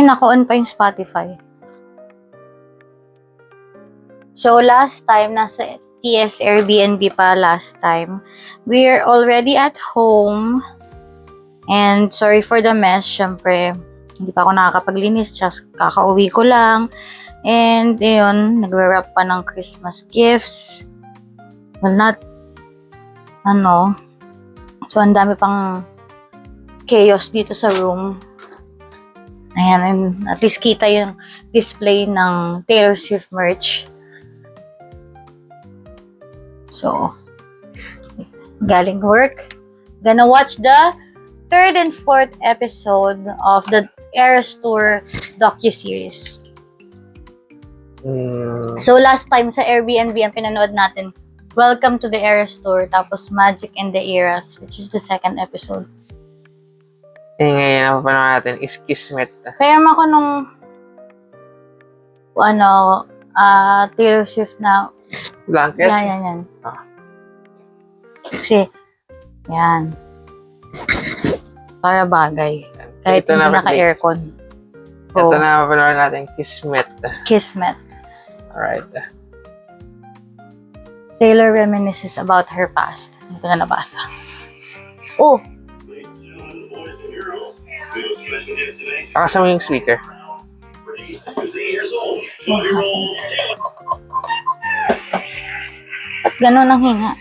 naka-on pa yung Spotify. So, last time, nasa TS Airbnb pa last time. We're already at home. And sorry for the mess, syempre. Hindi pa ako nakakapaglinis. Just kakauwi ko lang. And, yun, nagre-wrap pa ng Christmas gifts. Well, not, So, ang dami pang chaos dito sa room. Ayan, and at least kita yung display ng Taylor Swift merch. So, galing work. Gonna watch the 3rd and 4th episode of the Eras Tour docuseries. So, last time sa Airbnb ang pinanood natin, Welcome to the Eras Tour, tapos Magic and the Eras, which is the 2nd episode. Ngayon, ang papanood natin is Kismet. Kaya ako nung Taylor Swift na Blanket? yan. Kasi, yan. Para bagay. Kahit Ito hindi na, naka-aircon. Ito na papanood natin, Kismet. Kismet. Alright. Taylor reminisces about her past. Hindi ko na nabasa. Oh! Takas mo yung speaker. Ba't ganun ang hinga?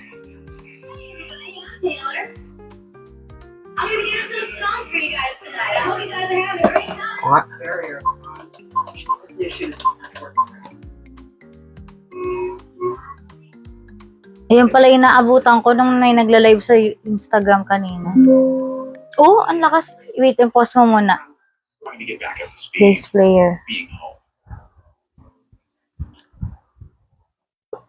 O nga. Ayun pala yung naabutan ko nung may nagla-live sa Instagram kanina. Oh, ang lakas. Wait, pause mo muna. Bass player.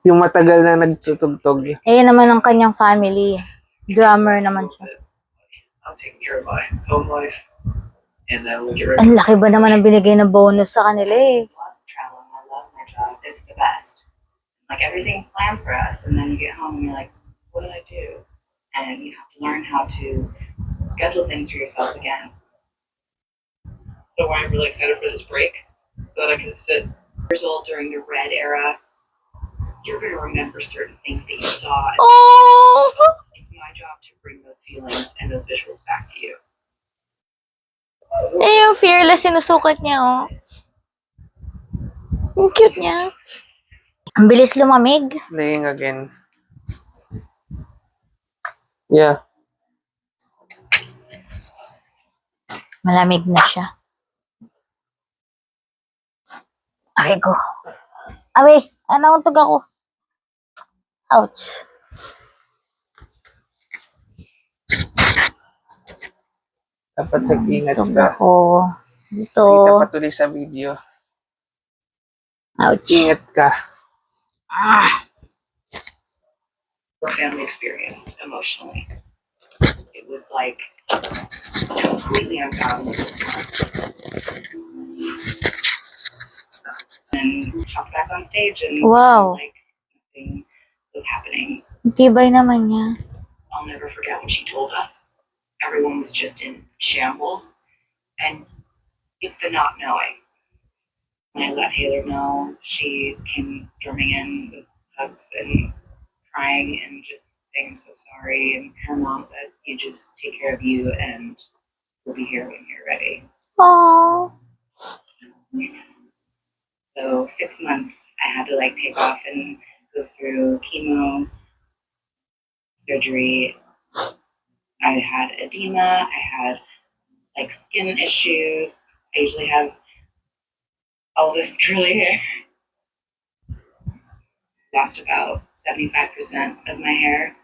Yung matagal na nagtutugtog. Ayun naman ang kanyang family. Drummer naman siya. Ang laki ba naman ang binigay na bonus sa kanila eh. Like everything's planned for us, and then you get home and you're like, what did I do? And you have to learn how to schedule things for yourself again. So I'm really excited for this break, so that I can sit. Years old during the Red era, you're going to remember certain things that you saw. Oh! It's my job to bring those feelings and those visuals back to you. Eh, yung fearless, sinusukat niya, oh. Ang cute niya. Ang bilis lumamig. Playing again. Yeah. Malamig na siya. Ay ko. Abe, nauntog ako. Ouch. Dapat nag-ingat Nauntog ka. ako. Dito. Kita pa tuloy sa video. Ouch. Ingat ka. Family experience emotionally. It was like completely unfathomable. And hopped back on stage and Wow. like nothing was happening. Tibay naman niya. I'll never forget when she told us. Everyone was just in shambles, and it's the not knowing. When I let Taylor know, she came storming in with hugs and crying and just saying, I'm so sorry. And her mom said, you just take care of you and we'll be here when you're ready. Oh. So 6 months, I had to like take off and go through chemo, surgery. I had edema. I had like skin issues. I usually have all this curly hair. Lost about 75% of my hair.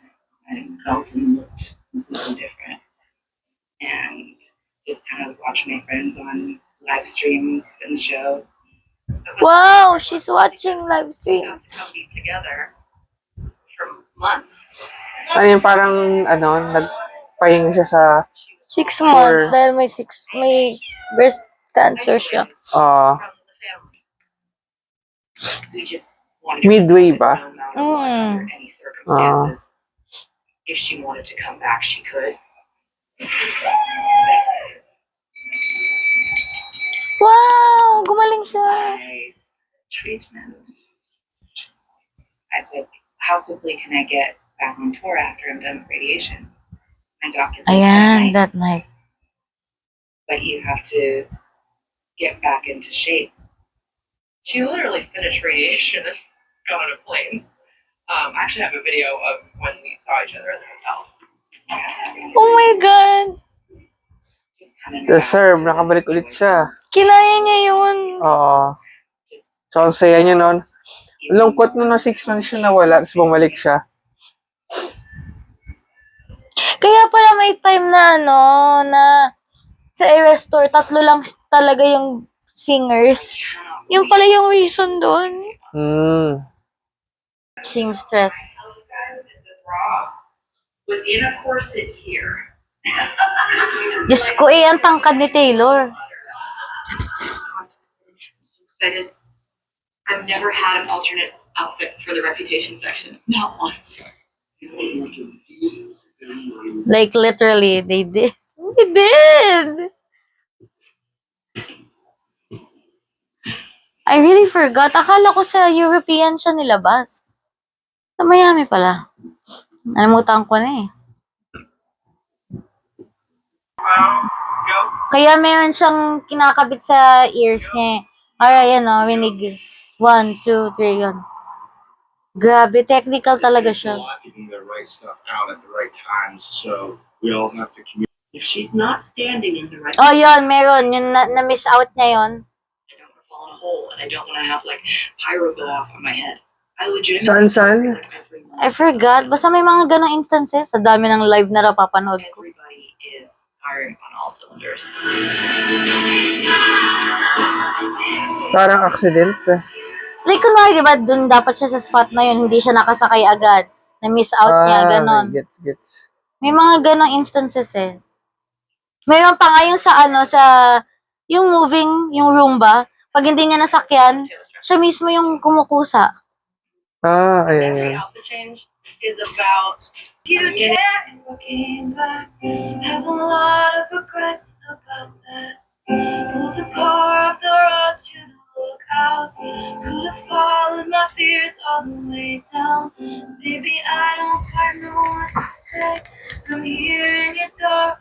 I felt and looked completely different. And just kind of watched my friends on live streams in the show. Wow, she's watching live stream. Got to come be together for months. Ano yung parang, nagpahinga siya sa, 6 months dahil may breast cancer siya. We just wanted Midway ba? no matter what, under any circumstances. If she wanted to come back, she could. Wow! Gumaling siya. my treatment. I said, how quickly can I get back on tour after I'm done with radiation? My doctor said, Ayan, "At night, that night. but you have to get back into shape." She literally finished radiation and got on a plane. I actually have a video of when we saw each other at the hotel. Oh my God! Just coming The back serve, to nakabalik this ulit siya. Kinaya niya yun. Oo. Just So, ang saya niya nun. Lungkot nun na 6 months siya nawala, tapos bumalik siya. Kaya pala may time na na sa Erestor, 3 lang talaga yung singers. Yung pala yung reason doon. Seamstress. within a corset here. Diyos ko ang tangkad ni Taylor. Excited. I've never had an alternate outfit for the Reputation section. Not once. Like literally, they did. They did! I really forgot. Akala ko sa European siya nilabas. Sa Miami pala. Nalimutan ko na eh. Kaya meron siyang kinakabit sa ears niya. Para yan rinig. 1, 2, 3, yun. Grabe, technical talaga siya. Getting the right stuff out at the right times, so we all have to communicate. If she's not standing in the right Oh, yun, meron. Yun, na-miss out niya yun. I don't want to fall in a hole, and I don't want to have like pyro go off on my head. I legitimately Saan? like every I forgot. Basta may mga ganong instances. Sa dami ng live na napapanood ko. everybody is firing on all cylinders. Parang accident. Like, kunwari, di ba, dun dapat siya sa spot na yun, hindi siya nakasakay agad. Na-miss out niya, ganon. Gets. May mga ganong instances eh. Mayroon pa nga yung yung moving, yung Roomba, pag hindi niya nasakyan, siya mismo yung kumukusa. Ayan. Every outfit change is about you can't looking back. Have a lot of regrets about that. Pull the car off the road to look out. Could have followed my fears all the way down. Baby, I don't quite know what to say. I'm here in your door.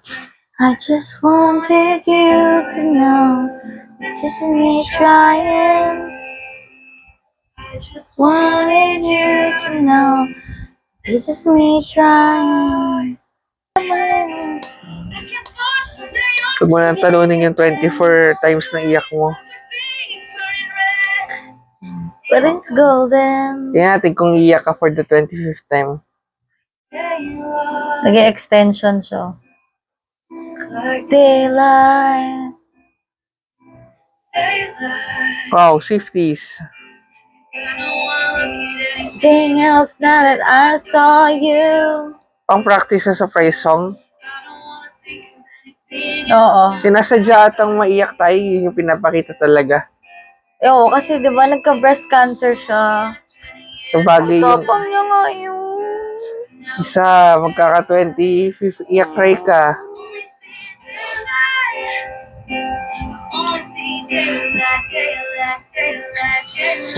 I just wanted you to know this is me trying. I just wanted you to know this is me trying. Huwag mo nang talunin yung 24 times na iyak mo. But it's golden. Tingnan natin kung iyak ka for the 25th time. Nag-extension siya. Daylight. Wow, Swifties. Anything else now that I saw you. Pang practice sa surprise song. Oo. Tinasadya atang maiyak tayo, yun yung pinapakita talaga. Oo, kasi di ba nagka-breast cancer siya. So bagay yung Tapang niya nga yung... isa, magkaka-25th, iyak cry ka.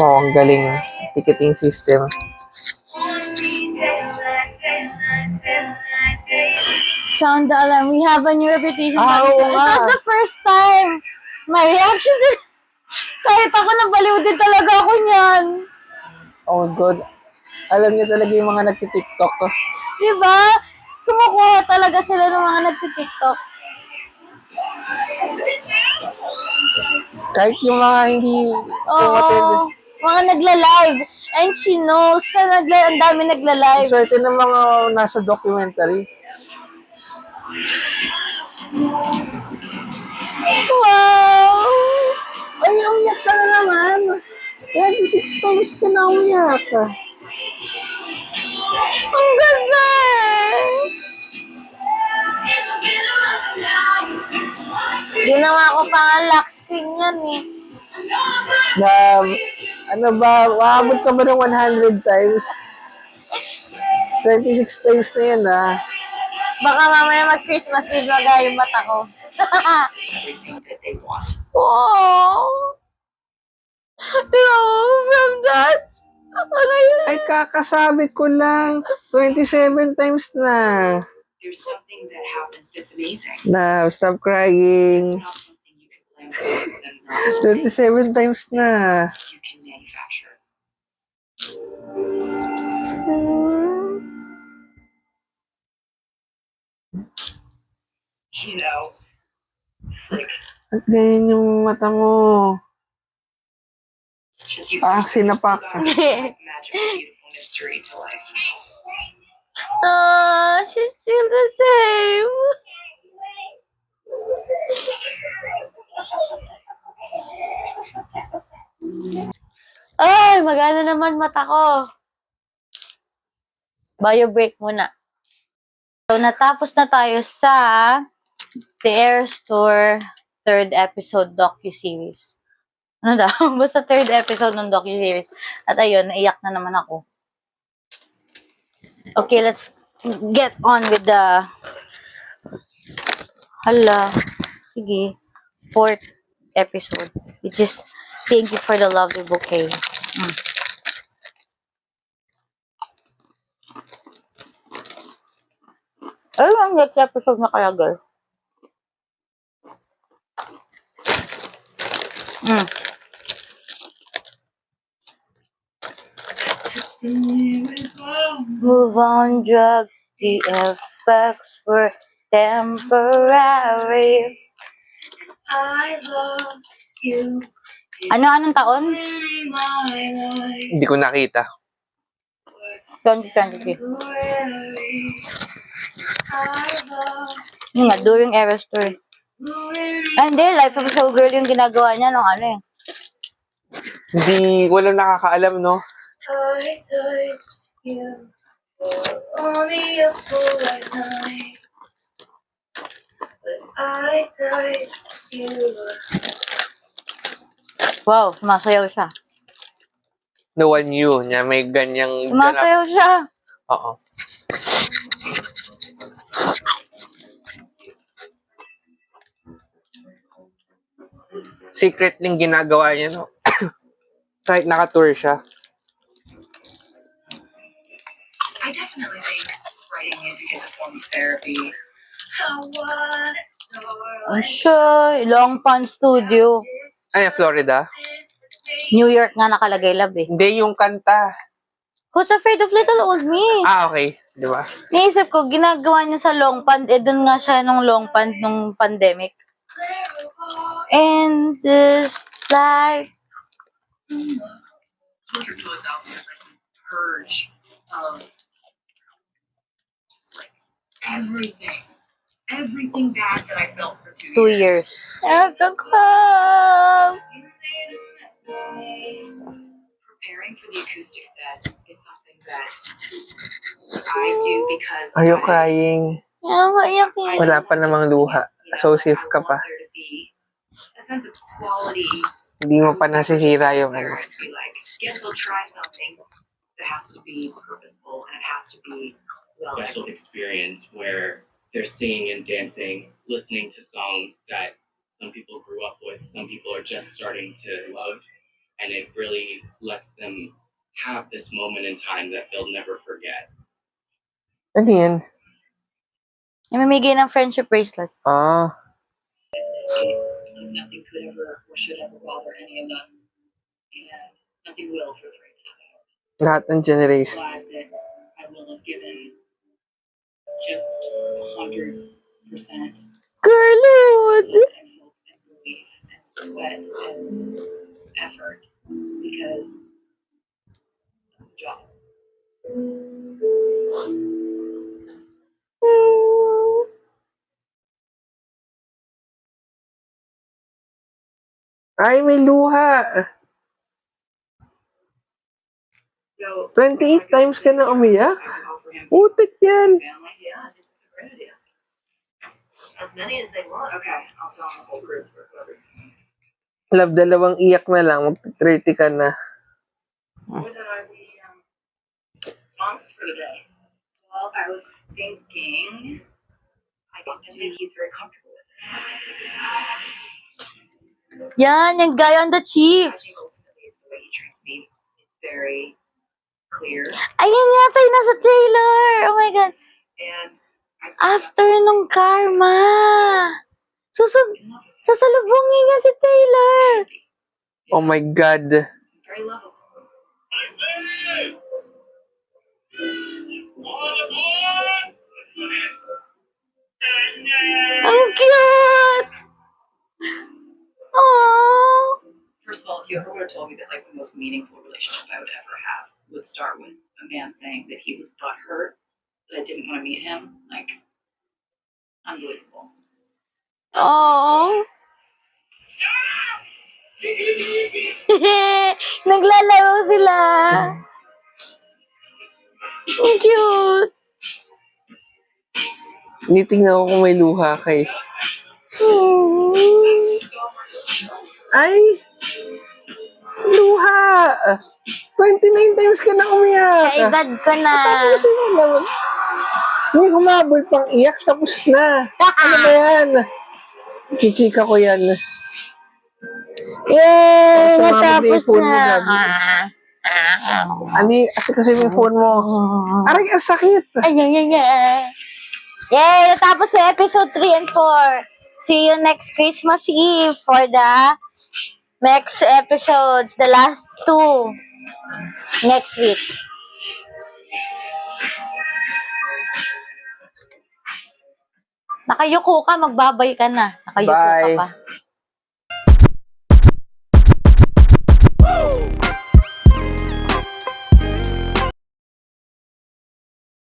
Wow, ang galing. Ticketing system. Sound the alarm. We have a new reputation. Oo It nga. was the first time. My reaction to... Kahit ako nabaliw din talaga ako niyan. Oh God. Alam niyo talaga yung mga nagtitiktok. Di ba? Kumukuha talaga sila ng mga nagtitiktok. Kahit yung mga hindi Oo. Mga nagla-live. And she knows na ang dami nagla-live. swerte ng mga nasa documentary. Wow! Ay, umiyak ka na naman. 26 times ka na umiyak. Ang ganda! Ginawa ko pa nga lock screen yan eh. Na, ano ba, maabot ka ba ng 100 times? 26 times na yan, Baka mamaya mag-Christmas Eve maga yung mata ko. Everything that they want. Oh! From that. Ano yun? Ay, kakasabi ko lang. 27 times na. There's something that happens that's amazing. Now, stop It's crying. not something you can plan for and not something 27 times na. you can manufacture. You know, it's like At ganyan yung mata mo. just you Sinapak. magical, beautiful mystery to life. She's still the same. Ay, magana naman mata ko. Bio break muna. So, natapos na tayo sa The Eras Tour third episode docu-series. Ano daw? Basta third episode ng docu-series. At ayun, naiyak na naman ako. Okay, let's get on with the... Hala. Sige. Fourth episode. Which is Thank You for the Lovely Bouquet. Ay, ang next episode na kaya, girl. Move on, drug. The effects were temporary. I love you. Anong taon? Hindi ko nakita. 2023. Yun nga, during Eras Tour. Hindi, Life of a Showgirl yung ginagawa niya nung ano eh. Hindi, walang nakakaalam, no? I touched you only a full night. But I touched you. Wow, sumasayaw siya. No one knew niya may ganyang Sumasayaw siya. Oo. Secret lang ginagawa niya, no? Kahit naka-tour siya. I definitely think writing music is a form of therapy. I wanna start Ang siya, Long Pond Studio. Ay, Florida? New York nga nakalagay, love eh. Hindi, yung kanta. Who's Afraid of Little Old Me? Okay. Di ba? Naisip ko, ginagawa niya sa Long Pond, dun nga siya nung Long Pond nung pandemic. And this life. purge of just like everything bad that I felt for 2 2 years. years. At the club. Preparing for the acoustic set is something that I do because Are you crying? Iyak eh. Wala pa namang luha. So safe ka pa. there to be a sense of quality. Hindi mo pa nasisira yung ano. To be like, yes, I'll try something that has to be purposeful and it has to be well special executed. experience where they're singing and dancing, listening to songs that some people grew up with, some people are just starting to love, and it really lets them have this moment in time that they'll never forget. Ano yan? Namimigay ng friendship bracelet. Ah. Nothing could ever or should ever bother any of us, and nothing will for the right now. Lahat ng generation. Glad that I will have given just 100% Girlhood! and hope and belief and sweat and effort because of the job. Ay, may luha. So, 28 times ka na umiyak? I can offer him Putik yan. family. Yeah, I think it's a great idea. As many as they want. Okay, I'll tell them the whole group or whoever. Love, dalawang iyak na lang. Mag-30 ka na. What are the songs for the day? Well, I was thinking, I think he's very comfortable with it. Yan, yung guy on the I Chiefs. think ultimately it's the way he treats me. It's very clear. Ayan yata yung nasa trailer. Oh my God. And I After nung karma. Susub in love with him. sasalubungin niya si Taylor. Oh my God. He's very lovable. Ang cute! Aww. First of all, if you ever would have told me that like the most meaningful relationship I would ever have would start with a man saying that he was butthurt that I didn't want to meet him, like unbelievable. Aww. Naglalaro sila. Ang cute. Nitingnan ko kung may luha kay. Ay! Luha! 29 times ka na umiyak. Kaedad ko na. Tapos mo naman. May humabol pang iyak, tapos na. Ano ba yan? Kichika ko yan. Yay! Sumabog na yung Natapos phone mo, na. Gabi. Ani, kasi yung phone mo. Aray, ang sakit. Ay, ay, ay, ay. Yay! Natapos na episode 3 and 4. See you next Christmas Eve for the next episodes. The last 2 next week. Nakayuko ka, magbabay ka na. Nakayuko ka Bye. pa.